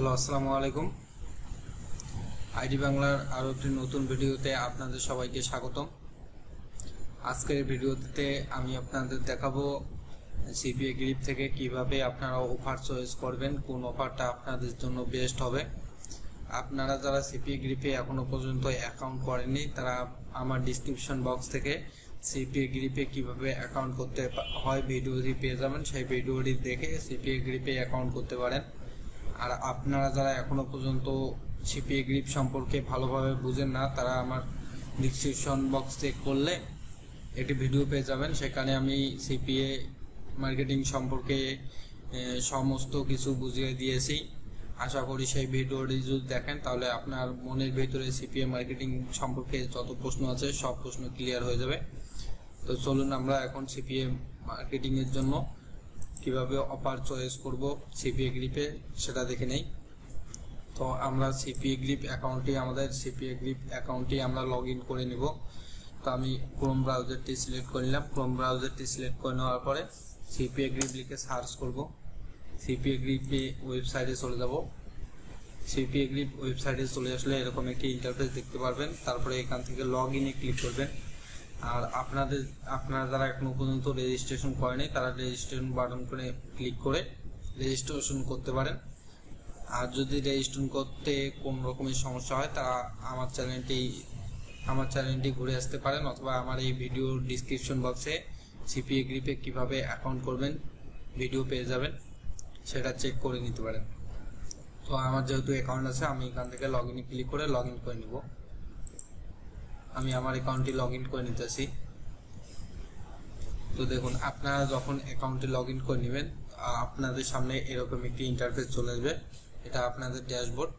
Hello, আসসালামু আলাইকুম। ID বাংলার আরও একটি নতুন ভিডিওতে আপনাদের সবাইকে স্বাগতম। আজকের ভিডিওতে আমি আপনাদের দেখাবো সিপিএ গ্রিপ থেকে কিভাবে আপনারা অফার চয়েস করবেন, কোন অফারটা আপনাদের জন্য বেস্ট হবে। আপনারা যারা সিপিএ গ্রিপে এখনো পর্যন্ত অ্যাকাউন্ট করেননি তারা আমার ডিসক্রিপশন বক্স থেকে সিপিএ গ্রিপে কিভাবে অ্যাকাউন্ট করতে হয় ভিডিওটি পেয়ে যাবেন। সেই ভিডিওটি দেখে সিপিএ গ্রিপে অ্যাকাউন্ট করতে পারেন। আর আপনারা যারা এখনো পর্যন্ত সিপিএ গ্রিপ সম্পর্কে ভালোভাবে বুঝেন না তারা আমার ডিসক্রিপশন বক্স চেক করলে একটি ভিডিও পেয়ে যাবেন। সেখানে আমি সিপিএ মার্কেটিং সম্পর্কে সমস্ত কিছু বুঝিয়ে দিয়েছি। আশা করি সেই ভিডিওটি যদি দেখেন তাহলে আপনার মনের ভেতরে সিপিএ মার্কেটিং সম্পর্কে যত প্রশ্ন আছে সব প্রশ্ন ক্লিয়ার হয়ে যাবে। তো চলুন আমরা এখন সিপিএ মার্কেটিংয়ের জন্য কিভাবে অফার চয়েস করব সিপিএ গ্রিপে সেটা দেখে নেই। তো আমরা সিপিএ গ্রিপ অ্যাকাউন্টটি আমরা লগ ইন করে নিব। তো আমি ক্রোম ব্রাউজারটি সিলেক্ট করে নিলাম। ক্রোম ব্রাউজারটি সিলেক্ট করে নেওয়ার পরে সিপিএ গ্রিপ লিখে সার্চ করব। সিপিএ গ্রিপে ওয়েবসাইটে চলে যাব। সিপিএ গ্রিপ ওয়েবসাইটে চলে আসলে এরকম একটি ইন্টারফেস দেখতে পারবেন। তারপরে এখান থেকে লগ ইনে ক্লিক করবেন। আর আপনারা যারা এখনো পর্যন্ত রেজিস্ট্রেশন করেনি তারা রেজিস্ট্রেশন বাটন করে ক্লিক করে রেজিস্ট্রেশন করতে পারেন। আর যদি রেজিস্ট্রেশন করতে কোন রকমের সমস্যা হয় তারা আমার চ্যানেলটি ঘুরে আসতে পারেন, অথবা আমার এই ভিডিওর ডিসক্রিপশন বক্সে সিপিএ গ্রিপে কিভাবে অ্যাকাউন্ট করবেন ভিডিও পেয়ে যাবেন, সেটা চেক করে নিতে পারেন। তো আমার যেহেতু অ্যাকাউন্ট আছে আমি এখান থেকে লগ ইনে ক্লিক করে লগ ইন করে নিব। আমি আমার অ্যাকাউন্টটি লগ ইন করে নিতেছি। তো দেখুন, আপনারা যখন অ্যাকাউন্টে লগ ইন করে নেবেন আপনাদের সামনে এরকম একটি ইন্টারফেস চলে আসবে। এটা আপনাদের ড্যাশবোর্ড।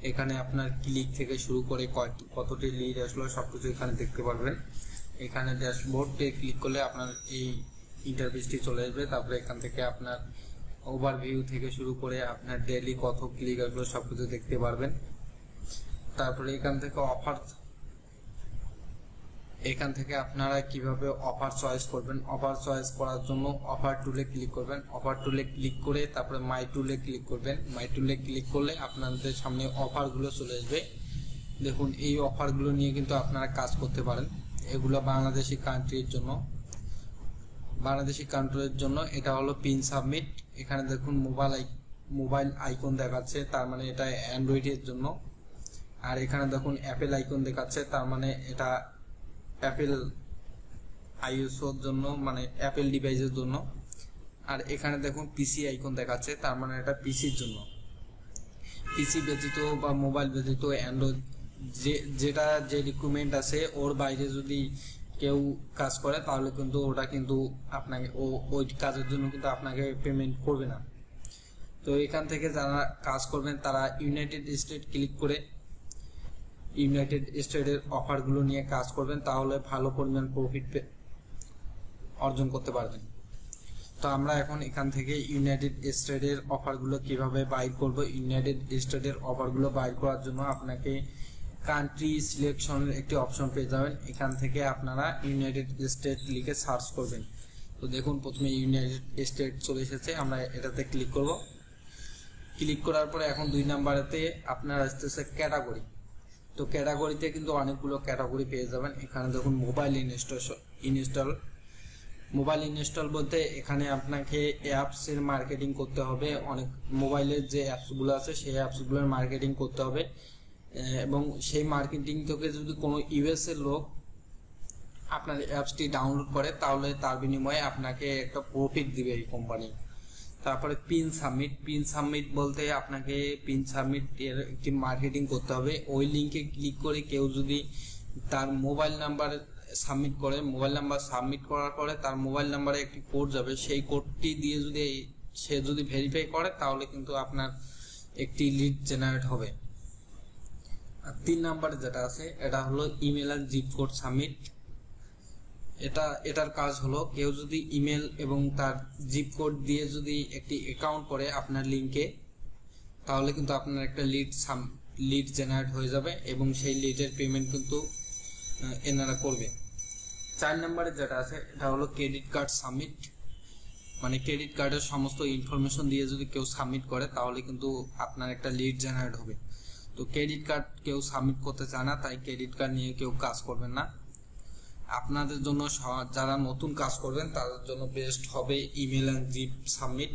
এখানে আপনার ক্লিক থেকে শুরু করে কতটি লিড আসলো সবকিছু এখানে দেখতে পারবেন। এখানে ড্যাশবোর্ডে ক্লিক করলে আপনার এই ইন্টারফেসটি চলে আসবে। তারপরে এখান থেকে আপনার ওভারভিউ থেকে শুরু করে আপনার ডেইলি কত ক্লিক আসলো সবকিছু দেখতে পারবেন। তারপরে এখান থেকে আপনারা কিভাবে অফার চয়েস করবেন। অফার চয়েস করার জন্য অফার টুলে ক্লিক করবেন। অফার টুলে ক্লিক করে তারপরে মাই টুলে ক্লিক করবেন। মাই টুলে ক্লিক করলে আপনাদের সামনে অফারগুলো চলে আসবে। দেখুন, এই অফারগুলো নিয়ে কিন্তু আপনারা কাজ করতে পারেন। এগুলো বাংলাদেশি কান্ট্রির জন্য এটা হলো পিন সাবমিট। এখানে দেখুন মোবাইল আইকন দেখাচ্ছে, তার মানে এটা অ্যান্ড্রয়েডের জন্য। আর এখানে দেখুন অ্যাপেল আইকন দেখাচ্ছে, তার মানে এটা অ্যাপেল আইওএসওর জন্য, মানে অ্যাপেল ডিভাইসের জন্য। আর এখানে দেখুন পিসি আইকন দেখাচ্ছে, তার মানে এটা পিসির জন্য। পিসি ব্যতীত বা মোবাইল ব্যতীত অ্যান্ড্রয়েড যে রিকোয়ারমেন্ট আছে ওর বাইরে যদি কেউ কাজ করে তাহলে কিন্তু ওটা কিন্তু আপনাকে ওই কাজের জন্য কিন্তু আপনাকে পেমেন্ট করবে না। তো এখান থেকে যারা কাজ করবেন তারা ইউনাইটেড স্টেট ক্লিক করে ইউনাইটেড স্টেটের অফারগুলো নিয়ে কাজ করবেন, তাহলে ভালো পরিমাণ প্রফিট অর্জন করতে পারবেন। তো আমরা এখন এখান থেকে ইউনাইটেড স্টেটের অফারগুলো কিভাবে বাইর করব। ইউনাইটেড স্টেটের অফারগুলো বাইর করার জন্য আপনাকে কান্ট্রি সিলেকশনের একটি অপশন পেয়ে যাবেন। এখান থেকে আপনারা ইউনাইটেড স্টেট লিখে সার্চ করবেন। তো দেখুন, প্রথমে ইউনাইটেড স্টেট চলে এসেছে, আমরা এটাতে ক্লিক করব। ক্লিক করার পরে এখন 2 নাম্বারেতে আপনার আসতেছে ক্যাটাগরি। তো ক্যাটাগরিতে কিন্তু অনেকগুলো ক্যাটাগরি পেয়ে যাবেন। এখানে দেখুন মোবাইল ইনস্টল বলতে এখানে আপনাকে অ্যাপসের মার্কেটিং করতে হবে। অনেক মোবাইলের যে অ্যাপসগুলো আছে সেই অ্যাপসগুলোর মার্কেটিং করতে হবে, এবং সেই মার্কেটিং থেকে যদি কোনো ইউএস এর লোক আপনার অ্যাপসটি ডাউনলোড করে তাহলে তার বিনিময়ে আপনাকে একটা প্রফিট দিবে এই কোম্পানি। তারপরে পিন সাবমিট বলতে আপনাকে পিন সাবমিট এর একটি মার্কেটিং করতে হবে। ওই লিঙ্কে ক্লিক করে কেউ যদি তার মোবাইল নাম্বার সাবমিট করে, মোবাইল নাম্বার সাবমিট করার পরে তার মোবাইল নাম্বারে একটি কোড যাবে, সেই কোডটি দিয়ে সে যদি ভেরিফাই করে তাহলে কিন্তু আপনার একটি লিড জেনারেট হবে। আর 3 নাম্বারে যেটা আছে এটা হলো ইমেল আর জিপ কোড সাবমিট। এটার কাজ হলো কেউ যদি ইমেল এবং তার জিপ কোড দিয়ে যদি একটি অ্যাকাউন্ট করে আপনার লিঙ্কে, তাহলে কিন্তু আপনার একটা লিড জেনারেট হয়ে যাবে এবং সেই লিডের পেমেন্ট কিন্তু এনারা করবে। 4 নম্বরে যেটা আছে এটা হলো ক্রেডিট কার্ড সাবমিট। মানে ক্রেডিট কার্ডের সমস্ত ইনফরমেশন দিয়ে যদি কেউ সাবমিট করে তাহলে কিন্তু আপনার একটা লিড জেনারেট হবে। তো ক্রেডিট কার্ড কেউ সাবমিট করতে চায় না, তাই ক্রেডিট কার্ড নিয়ে কেউ কাজ করবেন না। আপনাদের জন্য যারা নতুন কাজ করবেন তাদের জন্য বেস্ট হবে ইমেল অ্যান্ড জিপ সাবমিট।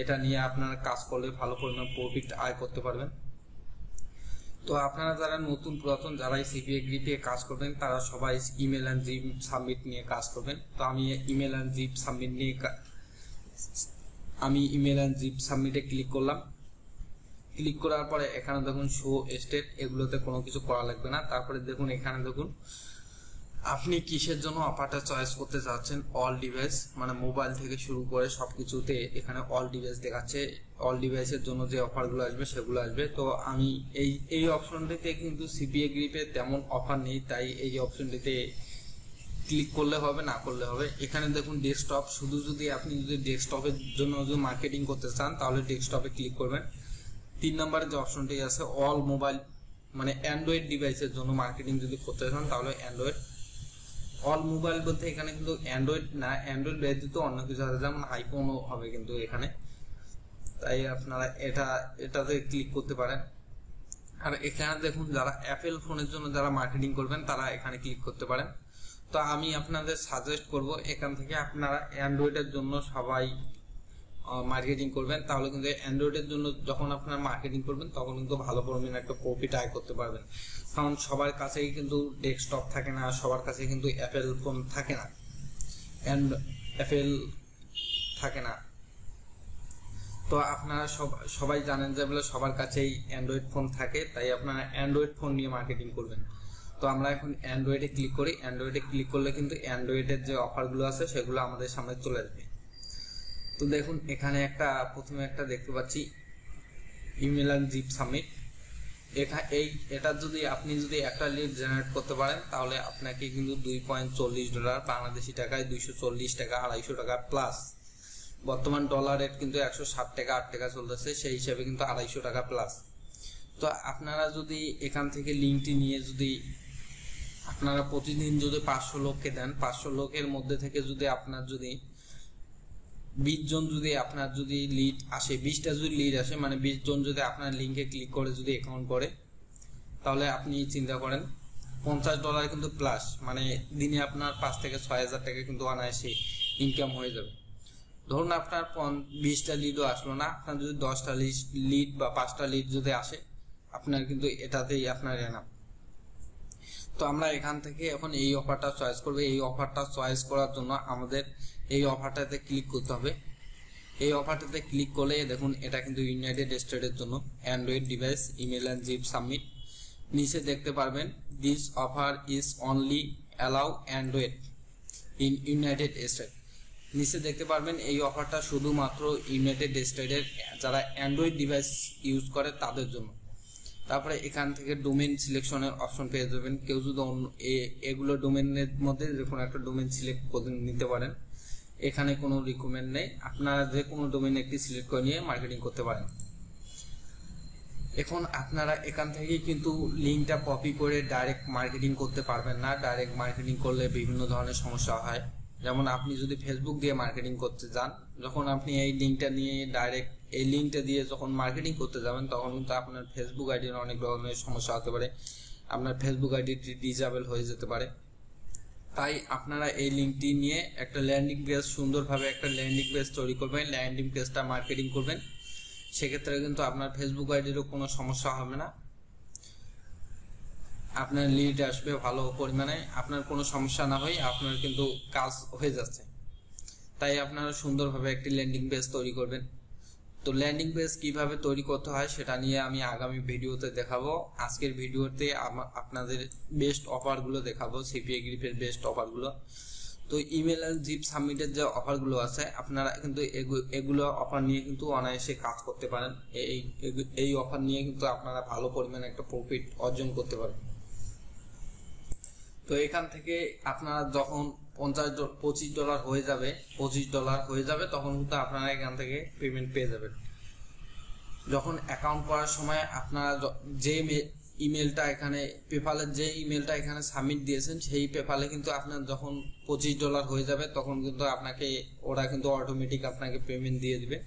এটা নিয়ে আপনারা কাজ করলে ভালো পরিমাণ প্রফিট আয় করতে পারবেন। তো আপনারা যারা নতুন পুরাতন যারাই সিপিএ গ্রিপে কাজ করবেন তারা সবাই ইমেল অ্যান্ড জিপ সাবমিট নিয়ে কাজ করবেন। তো আমি ইমেল অ্যান্ড জিপ সাবমিট নিয়ে ইমেল অ্যান্ড জিপ সাবমিটে ক্লিক করলাম। ক্লিক করার পরে এখানে দেখুন শো স্টেট, এগুলোতে কোনো কিছু করা লাগবে না। তারপরে দেখুন এখানে দেখুন আপনি কিসের জন্য অফারটা চয়েস করতে চাচ্ছেন। অল ডিভাইস মানে মোবাইল থেকে শুরু করে সবকিছুতে এখানে অল ডিভাইস দেখাচ্ছে। অল ডিভাইসের জন্য যে অফারগুলো আসবে সেগুলো আসবে। তো আমি এই অপশনটিতে কিন্তু সিপিএ গ্রিপে তেমন অফার নেই, তাই এই অপশনটিতে ক্লিক করলে হবে না করলে হবে। এখানে দেখুন ডেস্কটপ, শুধু আপনি যদি ডেস্কটপের জন্য যদি মার্কেটিং করতে চান তাহলে ডেস্কটপে ক্লিক করবেন। 3 নম্বরে যে অপশনটি আছে অল মোবাইল মানে অ্যান্ড্রয়েড ডিভাইসের জন্য মার্কেটিং যদি করতে চান তাহলে অ্যান্ড্রয়েড। অল মোবাইল বলতে এখানে কিন্তু অ্যান্ড্রয়েড না, অ্যান্ড্রয়েড ব্যতীত অন্য কিছু আছে, যেমন আইফোনও হবে কিন্তু এখানে। তাই আপনারা এটাতে ক্লিক করতে পারেন। আর এখানে দেখুন যারা অ্যাপেল ফোনের জন্য যারা মার্কেটিং করবেন তারা এখানে ক্লিক করতে পারেন। তো আমি আপনাদের সাজেস্ট করব এখান থেকে আপনারা অ্যান্ড্রয়েডের জন্য সবাই মার্কেটিং করবেন। তাহলে কিন্তু অ্যান্ড্রয়েডের জন্য যখন আপনারা মার্কেটিং করবেন তখন কিন্তু ভালো পরিমাণে একটা প্রফিট আয় করতে পারবেন। কারণ সবার কাছেই কিন্তু ডেস্কটপ থাকে না, সবার কাছে কিন্তু অ্যাপেল ফোন থাকে না, অ্যাপেল থাকে না। তো আপনারা সবাই জানেন যে বলে সবার কাছেই অ্যান্ড্রয়েড ফোন থাকে, তাই আপনারা অ্যান্ড্রয়েড ফোন নিয়ে মার্কেটিং করবেন। তো আমরা এখন অ্যান্ড্রয়েডে ক্লিক করি। অ্যান্ড্রয়েডে ক্লিক করলে কিন্তু অ্যান্ড্রয়েডের যে অফারগুলো আছে সেগুলো আমাদের সামনে চলে আসবে। তো দেখুন এখানে প্রথমে একটা দেখতে পাচ্ছি ইমেল অ্যান্ড জিপ সাবমিট। এটা যদি আপনি একটা লিড জেনারেট করতে পারেন তাহলে আপনাকে কিন্তু $2.40 বাংলাদেশি টাকায় 240 টাকা 250 টাকা প্লাস। বর্তমান ডলার রেট কিন্তু 160 টাকা 8 টাকা চলতেছে, সেই হিসাবে কিন্তু 250 টাকা প্লাস। তো আপনারা যদি এখান থেকে লিঙ্কটি নিয়ে যদি আপনারা প্রতিদিন যদি 500 লোককে দেন, 500 লোকের মধ্যে থেকে যদি আপনার যদি 20 জন যদি আপনার যদি লিড আসে, 20টা যদি লিড আসে মানে 20 জন যদি আপনার লিঙ্কে ক্লিক করে যদি অ্যাকাউন্ট করে, তাহলে আপনি চিন্তা করেন $50 কিন্তু প্লাস, মানে দিনে আপনার 5 থেকে 6,000 টাকা কিন্তু অনায়াসে ইনকাম হয়ে যাবে। ধরুন আপনার 20টা লিডও আসলো না, আপনার যদি 10টা লিড বা 5টা লিড যদি আসে আপনার কিন্তু এটাতেই আপনার এনাফ। তো আমরা এখান থেকে এখন এই অফারটা চয়েস করব। এই অফারটা চয়েস করার জন্য আমাদের এই অফারটাতে ক্লিক করতে হবে। এই অফারটাতে ক্লিক করলে দেখুন এটা কিন্তু ইউনাইটেড স্টেটের জন্য android device email and zip submit. নিচে দেখতে পারবেন this offer is only allow android in united state. নিচে দেখতে পারবেন এই অফারটা শুধুমাত্র ইউনাইটেড স্টেটের যারা অ্যান্ড্রয়েড ডিভাইস ইউজ করে তাদের জন্য। তারপরে এখান থেকে ডোমেন সিলেকশনের অপশন পেয়ে যাবেন। কেউ যদি এগুলো ডোমেনের মধ্যে যে কোনো একটা ডোমেন সিলেক্ট করে নিতে পারেন, এখানে কোনো রিকমেন্ড নেই, আপনারা যে কোনো ডোমেন একটি সিলেক্ট করে নিয়ে মার্কেটিং করতে পারেন। এখন আপনারা এখান থেকে কিন্তু লিঙ্কটা কপি করে ডাইরেক্ট মার্কেটিং করতে পারবেন না। ডাইরেক্ট মার্কেটিং করলে বিভিন্ন ধরনের সমস্যা হয়। যেমন আপনি যদি ফেসবুক দিয়ে মার্কেটিং করতে যান, যখন আপনি এই লিঙ্কটা নিয়ে ডাইরেক্ট এই লিঙ্কটা দিয়ে যখন মার্কেটিং করতে যাবেন তখন কিন্তু আপনার ফেসবুক আইডির অনেক ধরনের সমস্যা হতে পারে, আপনার ফেসবুক আইডিটি ডিসেবল হয়ে যেতে পারে। তাই আপনারা এই লিঙ্কটি নিয়ে একটা ল্যান্ডিং পেজ, সুন্দরভাবে একটা ল্যান্ডিং পেজ তৈরি করবেন, ল্যান্ডিং পেজটা মার্কেটিং করবেন। সেক্ষেত্রে কিন্তু আপনার ফেসবুক আইডিরও কোনো সমস্যা হবে না, আপনার লিড আসবে ভালো পরিমাণে, আপনার কোনো সমস্যা না হয় আপনার কিন্তু কাজ হয়ে যাচ্ছে। তাই আপনারা সুন্দরভাবে একটি ল্যান্ডিং পেজ তৈরি করবেন। তো ল্যান্ডিং পেজ কিভাবে তৈরি করতে হয় সেটা নিয়ে আমি আগামী ভিডিওতে দেখাবো। আজকের ভিডিওতে আপনাদের বেস্ট অফারগুলো দেখাবো, সিপিএ গ্রিপের বেস্ট অফারগুলো। তো ইমেল এন্ড জিপ সাবমিটের যে অফারগুলো আছে আপনারা কিন্তু এগুলো অফার নিয়ে কিন্তু অনায়াসে কাজ করতে পারেন। এই অফার নিয়ে কিন্তু আপনারা ভালো পরিমাণে একটা প্রফিট অর্জন করতে পারেন। তো এখান থেকে আপনারা যখন $25 হয়ে যাবে, $25 হয়ে যাবে তখন কিন্তু আপনারা এখান থেকে পেমেন্ট পেয়ে যাবেন। যখন অ্যাকাউন্ট করার সময় আপনারা যে ইমেলটা এখানে পেপ্যালের যে ইমেলটা এখানে সাবমিট দিয়েছেন সেই পেপ্যালে কিন্তু আপনার যখন $25 হয়ে যাবে তখন কিন্তু আপনাকে ওরা কিন্তু অটোমেটিক আপনাকে পেমেন্ট দিয়ে দিবে।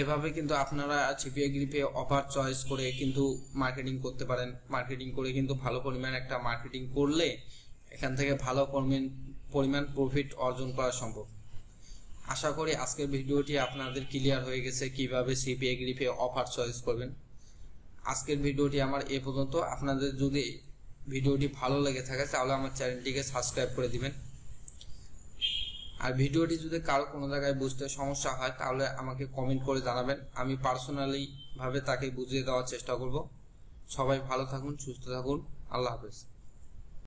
এভাবে কিন্তু আপনারা সিপিএ গ্রিপে অফার চয়েস করে কিন্তু মার্কেটিং করতে পারেন। মার্কেটিং করে কিন্তু ভালো পরিমাণ একটা মার্কেটিং করলে এখান থেকে ভালো পরিমাণ প্রফিট অর্জন করা সম্ভব। আশা করি আজকের ভিডিওটি আপনাদের ক্লিয়ার হয়ে গেছে কিভাবে সিপিএ গ্রিপে অফার চয়েস করবেন। আজকের ভিডিওটি আমার এ পর্যন্ত। আপনাদের যদি ভিডিওটি ভালো লেগে থাকে তাহলে আমার চ্যানেলটিকে সাবস্ক্রাইব করে দিবেন। আর ভিডিওটি যদি কারো কোনো জায়গায় বুঝতে সমস্যা হয় তাহলে আমাকে কমেন্ট করে জানাবেন, আমি পার্সোনালি ভাবে তাকে বুঝিয়ে দেওয়ার চেষ্টা করব। সবাই ভালো থাকুন, সুস্থ থাকুন, আল্লাহ হাফেজ।